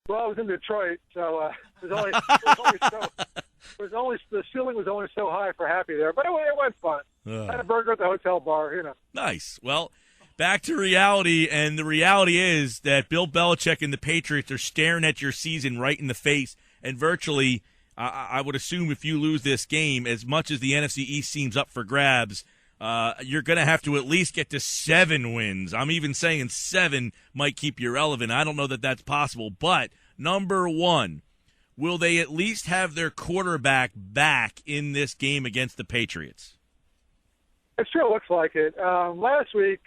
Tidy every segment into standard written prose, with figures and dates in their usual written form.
Well, I was in Detroit, so the ceiling was only so high for happy there, but it went fun. I had a burger at the hotel bar, Nice. Well, back to reality, and the reality is that Bill Belichick and the Patriots are staring at your season right in the face, and virtually, I would assume if you lose this game, as much as the NFC East seems up for grabs, you're going to have to at least get to 7 wins. I'm even saying 7 might keep you relevant. I don't know that that's possible, but number one, will they at least have their quarterback back in this game against the Patriots? It sure looks like it. Last week,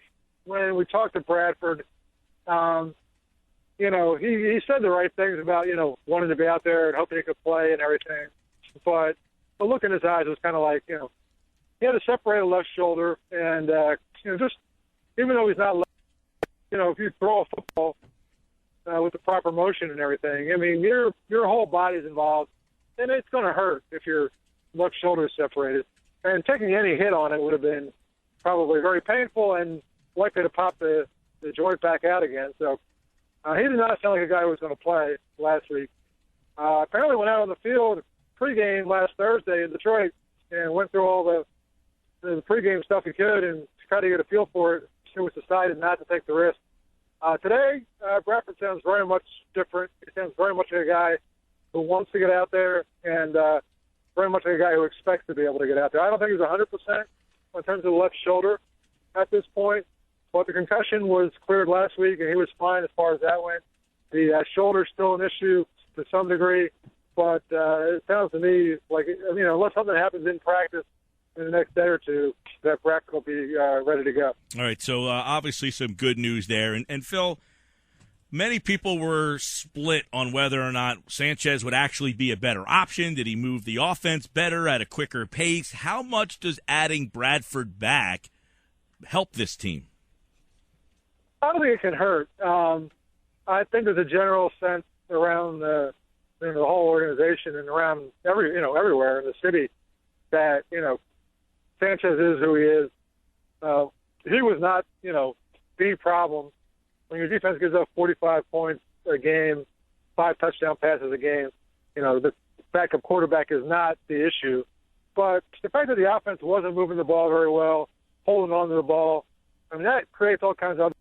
when we talked to Bradford, he said the right things about, wanting to be out there and hoping he could play and everything. But the look in his eyes was kind of like, he had a separated left shoulder. And, just even though he's not, if you throw a football with the proper motion and everything, I mean, your whole body's involved. And it's going to hurt if your left shoulder is separated. And taking any hit on it would have been probably very painful and likely to pop the joint back out again. So he did not sound like a guy who was going to play last week. Apparently went out on the field pregame last Thursday in Detroit and went through all the pregame stuff he could and to try to get a feel for it. He was decided not to take the risk. Today, Bradford sounds very much different. He sounds very much like a guy who wants to get out there and very much like a guy who expects to be able to get out there. I don't think he's 100% in terms of the left shoulder at this point, but the concussion was cleared last week, and he was fine as far as that went. The shoulder's still an issue to some degree, but it sounds to me like, unless something happens in practice in the next day or two, that Bradford will be ready to go. All right, so obviously some good news there. And Phil, many people were split on whether or not Sanchez would actually be a better option. Did he move the offense better at a quicker pace? How much does adding Bradford back help this team? I don't think it can hurt. I think there's a general sense around the whole organization and around everywhere in the city that, Sanchez is who he is. He was not, the problem. When your defense gives up 45 points a game, 5 touchdown passes a game, the backup quarterback is not the issue. But the fact that the offense wasn't moving the ball very well, holding on to the ball, that creates all kinds of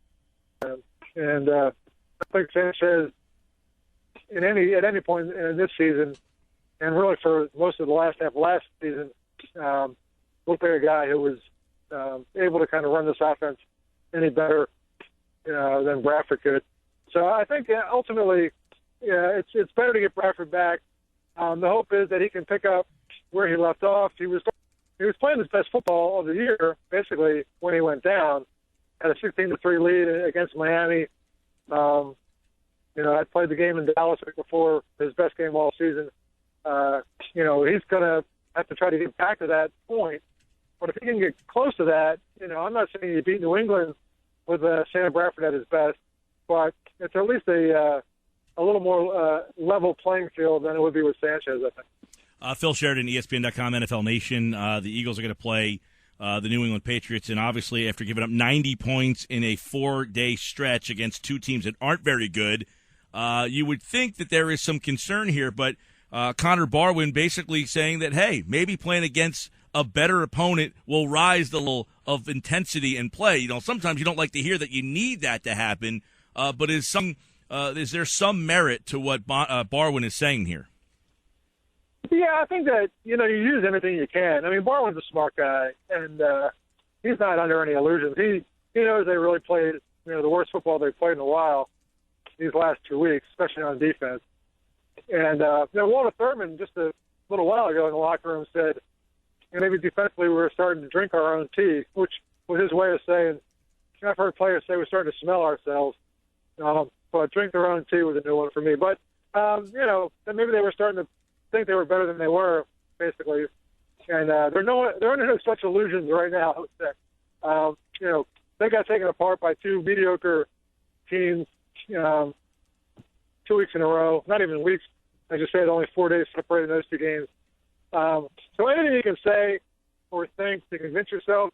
other. And I think Sanchez, at any point in this season, and really for most of the last half of last season, looked like a guy who was able to kind of run this offense any better than Bradford could. So I think ultimately, it's better to get Bradford back. The hope is that he can pick up where he left off. He was playing his best football of the year, basically, when he went down. Had a 16-3 lead against Miami. I played the game in Dallas before, his best game all season. He's going to have to try to get back to that point. But if he can get close to that, I'm not saying he beat New England with Sam Bradford at his best, but it's at least a little more level playing field than it would be with Sanchez, I think. Phil Sheridan, ESPN.com, NFL Nation. The Eagles are going to play the New England Patriots, and obviously after giving up 90 points in a 4-day stretch against two teams that aren't very good, you would think that there is some concern here, but Connor Barwin basically saying that, hey, maybe playing against a better opponent will rise the level of intensity and play. Sometimes you don't like to hear that you need that to happen, but is there some merit to what Barwin is saying here? Yeah, I think that, you use anything you can. Barwin's a smart guy, and he's not under any illusions. He knows they really played, the worst football they've played in a while these last 2 weeks, especially on defense. And Walter Thurman, just a little while ago in the locker room, said, maybe defensively we were starting to drink our own tea, which was his way of saying, I've heard players say we're starting to smell ourselves. But drink their own tea was a new one for me. But, maybe they were starting to think they were better than they were, basically. And they're under no such illusions right now. They got taken apart by 2 mediocre teams 2 weeks in a row. Not even weeks. I just said only 4 days separating those 2 games. So anything you can say or think to convince yourself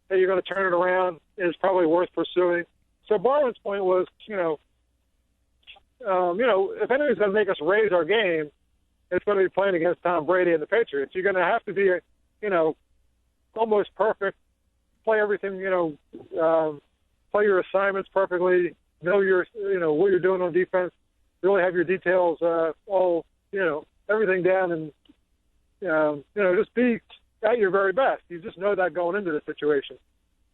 that you're going to turn it around is probably worth pursuing. So Barwin's point was, if anything's going to make us raise our game, it's going to be playing against Tom Brady and the Patriots. You're going to have to be, almost perfect, play everything, play your assignments perfectly, know what you're doing on defense, really have your details all, everything down, and, just be at your very best. You just know that going into the situation.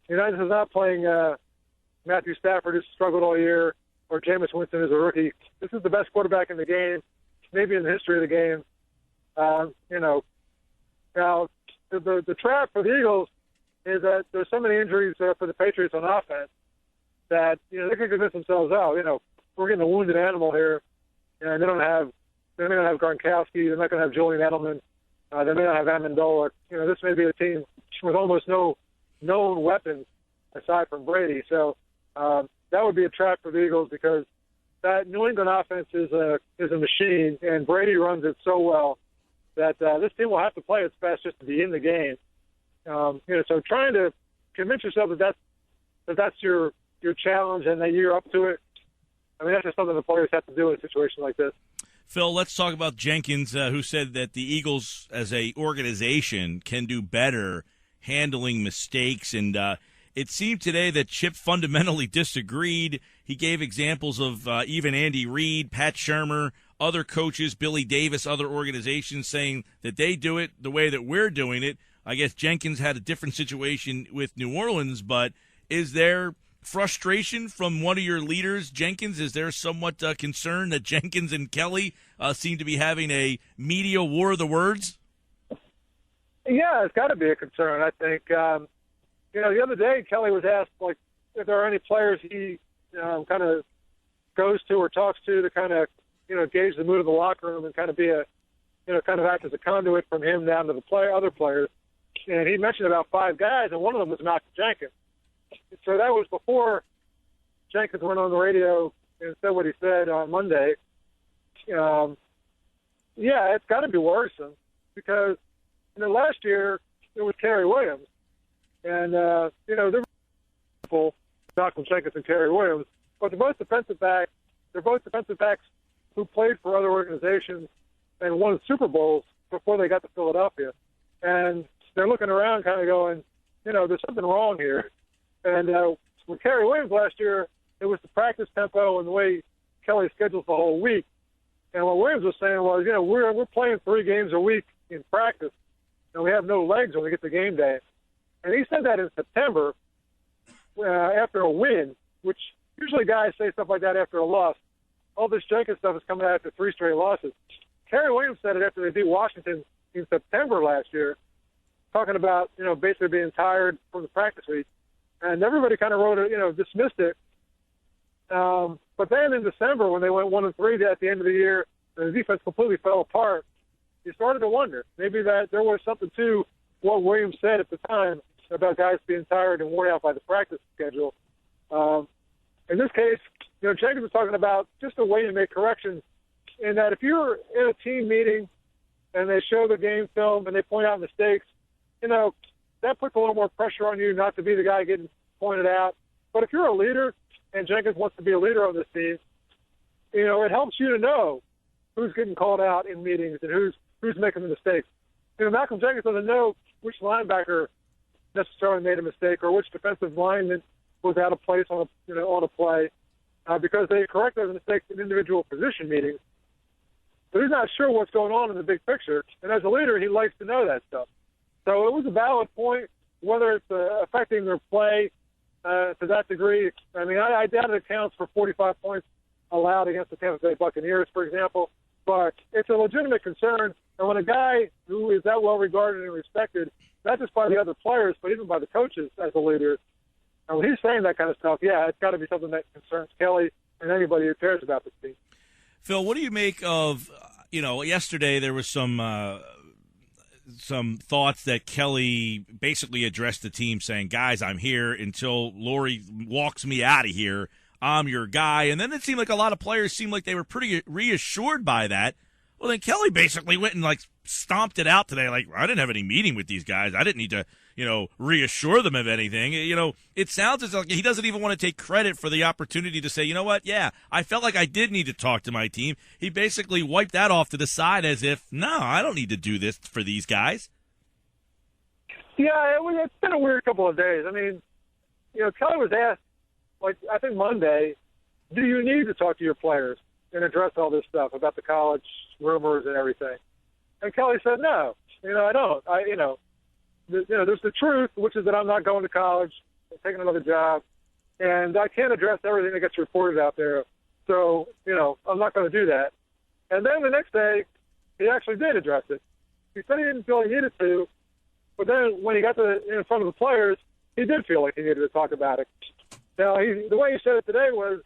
This is not playing Matthew Stafford, who's struggled all year, or Jameis Winston is a rookie. This is the best quarterback in the game, maybe in the history of the game. Now, the trap for the Eagles is that there's so many injuries for the Patriots on offense that, they can convince themselves, we're getting a wounded animal here, and they're not going to have Gronkowski, they're not going to have Julian Edelman, they may not have Amendola. This may be a team with almost no known weapons aside from Brady. So that would be a trap for the Eagles, because that New England offense is a machine, and Brady runs it so well that this team will have to play its best just to be in the game. So trying to convince yourself that that's your challenge and that you're up to it, that's just something the players have to do in a situation like this. Phil, let's talk about Jenkins, who said that the Eagles as a organization can do better handling mistakes. And it seemed today that Chip fundamentally disagreed. He gave examples of even Andy Reid, Pat Shurmur, other coaches, Billy Davis, other organizations saying that they do it the way that we're doing it. I guess Jenkins had a different situation with New Orleans, but is there frustration from one of your leaders, Jenkins? Is there somewhat concern that Jenkins and Kelly seem to be having a media war of the words? Yeah, it's got to be a concern, I think. The other day, Kelly was asked, if there are any players he kind of goes to or talks to kind of, gauge the mood of the locker room and kind of be kind of act as a conduit from him down to the other players. And he mentioned about 5 guys, and one of them was Malcolm Jenkins. So that was before Jenkins went on the radio and said what he said on Monday. It's got to be worrisome, because last year it was Kerry Williams, and there were people, Malcolm Jenkins and Kerry Williams, but they're both defensive backs. They're both defensive backs who played for other organizations and won Super Bowls before they got to Philadelphia, and they're looking around, kind of going, there's something wrong here. And with Kerry Williams last year, it was the practice tempo and the way Kelly schedules the whole week. And what Williams was saying was, we're playing 3 games a week in practice, and we have no legs when we get to game day. And he said that in September after a win, which usually guys say stuff like that after a loss. All this Jenkins stuff is coming out after 3 straight losses. Kerry Williams said it after they beat Washington in September last year, talking about, basically being tired from the practice week. And everybody kind of dismissed it. But then in December, when they went 1-3 at the end of the year, and the defense completely fell apart, you started to wonder maybe that there was something to what Williams said at the time about guys being tired and worn out by the practice schedule. In this case, Jenkins was talking about just a way to make corrections, in that if you're in a team meeting and they show the game film and they point out mistakes, that puts a little more pressure on you not to be the guy getting pointed out. But if you're a leader, and Jenkins wants to be a leader on this team, it helps you to know who's getting called out in meetings and who's making the mistakes. Malcolm Jenkins doesn't know which linebacker necessarily made a mistake or which defensive lineman was out of place on a play, because they correct those mistakes in individual position meetings. But he's not sure what's going on in the big picture. And as a leader, he likes to know that stuff. So it was a valid point, whether it's affecting their play to that degree. I doubt it accounts for 45 points allowed against the Tampa Bay Buccaneers, for example. But it's a legitimate concern. And when a guy who is that well regarded and respected, not just by the other players, but even by the coaches as a leader, and when he's saying that kind of stuff, it's got to be something that concerns Kelly and anybody who cares about this team. Phil, what do you make of, yesterday there was some thoughts that Kelly basically addressed the team saying, guys, I'm here until Lori walks me out of here. I'm your guy. And then it seemed like a lot of players seemed like they were pretty reassured by that. Well, then Kelly basically went and stomped it out today. I didn't have any meeting with these guys. I didn't need to, reassure them of anything. It sounds as like he doesn't even want to take credit for the opportunity to say, you know what, yeah, I felt like I did need to talk to my team. He basically wiped that off to the side as if, no, I don't need to do this for these guys. Yeah, it's been a weird couple of days. I mean, Kelly was asked, I think Monday, do you need to talk to your players and address all this stuff about the college rumors and everything? And Kelly said, no, I don't. There's the truth, which is that I'm not going to college, I'm taking another job, and I can't address everything that gets reported out there. So, I'm not going to do that. And then the next day, he actually did address it. He said he didn't feel he needed to, but then when he got in front of the players, he did feel like he needed to talk about it. Now, the way he said it today was,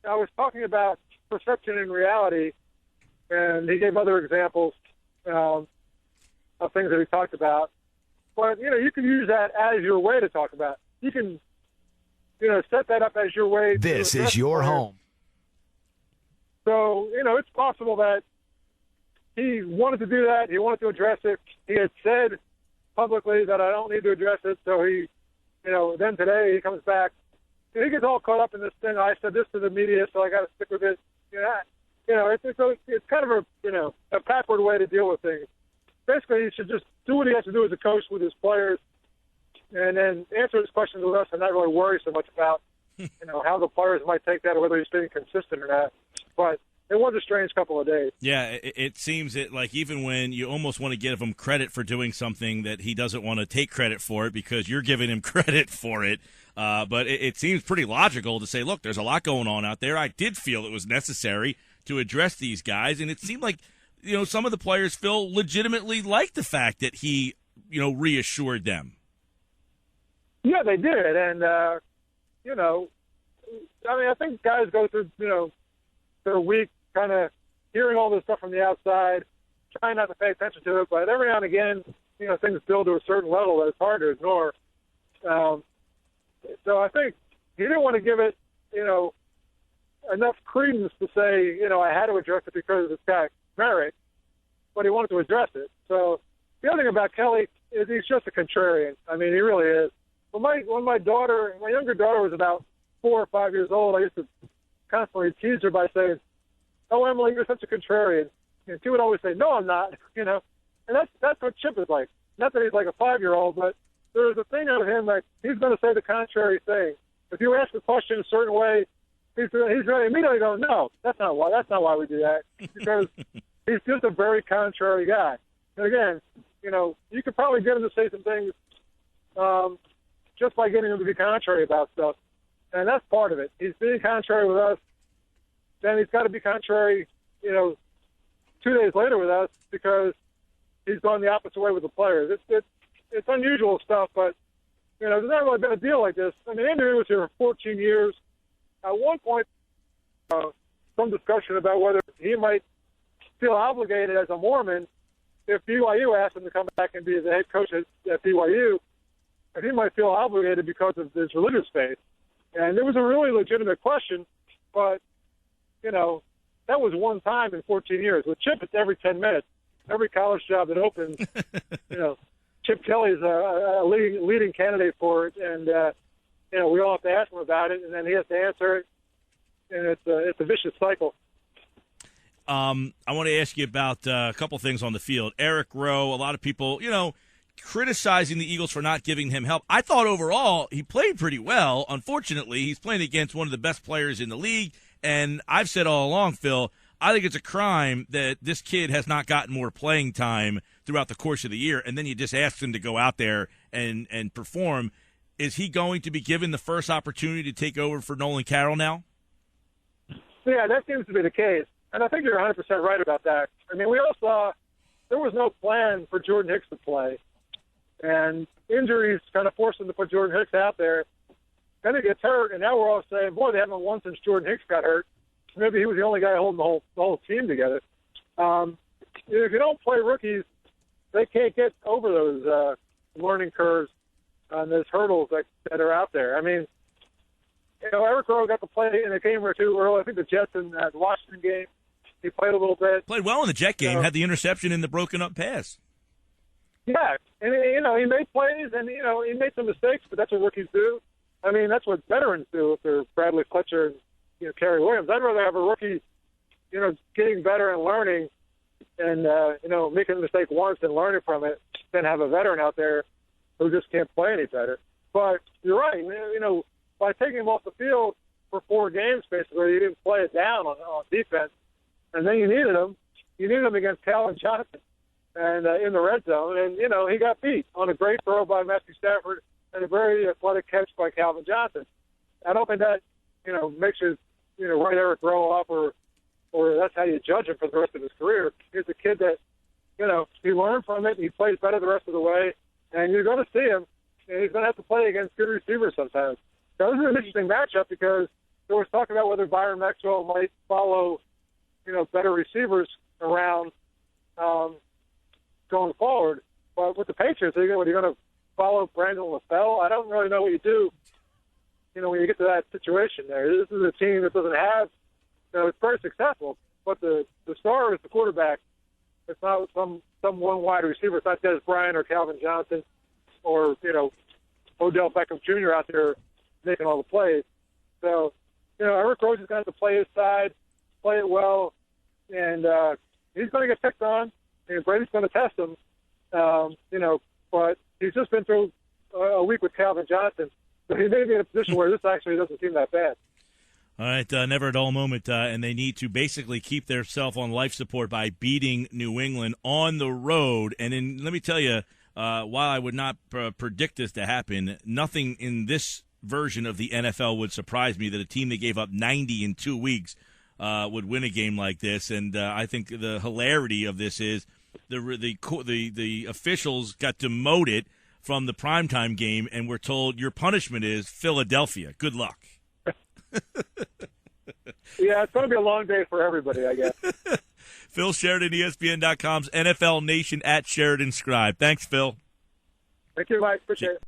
I was talking about perception and reality, and he gave other examples of things that he talked about. But, you can use that as your way to talk about it. You can, set that up as your way. This is your home. So, it's possible that he wanted to do that. He wanted to address it. He had said publicly that I don't need to address it. So he, then today he comes back. He gets all caught up in this thing. I said this to the media, so I got to stick with it. It's kind of a backward way to deal with things. Basically, he should just do what he has to do as a coach with his players, and then answer his questions with us, and not really worry so much about how the players might take that or whether he's being consistent or not. But it was a strange couple of days. Yeah, it seems like even when you almost want to give him credit for doing something that he doesn't want to take credit for it because you're giving him credit for it. But it seems pretty logical to say, look, there's a lot going on out there. I did feel it was necessary to address these guys, and it seemed like some of the players feel legitimately like the fact that he reassured them. Yeah, they did, and I think guys go through their week kind of hearing all this stuff from the outside, trying not to pay attention to it, but every now and again, things build to a certain level that it's hard to ignore. So I think he didn't want to give it, enough credence to say, I had to address it because it's got merit, but he wanted to address it. So the other thing about Kelly is he's just a contrarian. I mean, he really is. When my younger daughter was about 4 or 5 years old, I used to constantly tease her by saying, "Oh, Emily, you're such a contrarian." And she would always say, "No, I'm not." And that's what Chip is like. Not that he's like a 5-year-old, but there's a thing of him that he's going to say the contrary thing. If you ask a question a certain way, he's going to immediately go, "No, that's not why we do that," because he's just a very contrary guy. And again, you could probably get him to say some things just by getting him to be contrary about stuff. And that's part of it. He's being contrary with us. Then he's got to be contrary, 2 days later with us because he's gone the opposite way with the players. It's unusual stuff, but, there's not really been a deal like this. I mean, Andrew was here for 14 years. At one point, some discussion about whether he might feel obligated as a Mormon if BYU asked him to come back and be the head coach at BYU, and he might feel obligated because of his religious faith. And it was a really legitimate question, but, that was one time in 14 years. With Chip, it's every 10 minutes. Every college job that opens, Chip Kelly's a leading candidate for it, and, we all have to ask him about it, and then he has to answer it, and it's a vicious cycle. I want to ask you about a couple things on the field. Eric Rowe, a lot of people, criticizing the Eagles for not giving him help. I thought overall he played pretty well. Unfortunately, he's playing against one of the best players in the league, and I've said all along, Phil, I think it's a crime that this kid has not gotten more playing time throughout the course of the year, and then you just ask him to go out there and perform. Is he going to be given the first opportunity to take over for Nolan Carroll now? Yeah, that seems to be the case. And I think you're 100% right about that. I mean, we all saw there was no plan for Jordan Hicks to play. And injuries kind of forced him to put Jordan Hicks out there. Then he gets hurt, and now we're all saying, boy, they haven't won since Jordan Hicks got hurt. Maybe he was the only guy holding the whole team together. If you don't play rookies, they can't get over those learning curves on those hurdles that are out there. I mean, Eric Rowe got to play in a game or two early. I think the Jets in the Washington game, he played a little bit. Played well in the Jet game, had the interception in the broken-up pass. Yeah, and he made plays, and he made some mistakes, but that's what rookies do. I mean, that's what veterans do if they're Bradley Fletcher and Kerry Williams. I'd rather have a rookie, getting better and learning, and making a mistake once and learning from it, than have a veteran out there who just can't play any better. But you're right. By taking him off the field for 4 games, basically, you didn't play it down on defense, and then you needed him. You needed him against Calvin Johnson. And in the red zone, and he got beat on a great throw by Matthew Stafford and a very athletic catch by Calvin Johnson. I don't think that makes you write Eric Rowe up or that's how you judge him for the rest of his career. He's a kid that he learned from it. He plays better the rest of the way, and you're going to see him. And he's going to have to play against good receivers sometimes. So this is an interesting matchup because there was talk about whether Byron Maxwell might follow better receivers around. Going forward, but with the Patriots, are you going to follow Brandon LaFell? I don't really know what you do, when you get to that situation there. This is a team that doesn't have, it's very successful, but the star is the quarterback. It's not some one wide receiver. It's not Des Bryant or Calvin Johnson or, Odell Beckham Jr. out there making all the plays. So, Eric Rose is going to have to play his side, play it well, and he's going to get picked on. And Brady's going to test him, but he's just been through a week with Calvin Johnson. So he may be in a position where this actually doesn't seem that bad. All right, never a dull moment, and they need to basically keep themselves on life support by beating New England on the road. And let me tell you, while I would not predict this to happen, nothing in this version of the NFL would surprise me that a team that gave up 90 in 2 weeks would win a game like this. And I think the hilarity of this is the officials got demoted from the primetime game and were told your punishment is Philadelphia. Good luck. Yeah, it's going to be a long day for everybody, I guess. Phil Sheridan, ESPN.com's NFL Nation at Sheridan Scribe. Thanks, Phil. Thank you, Mike. Appreciate it.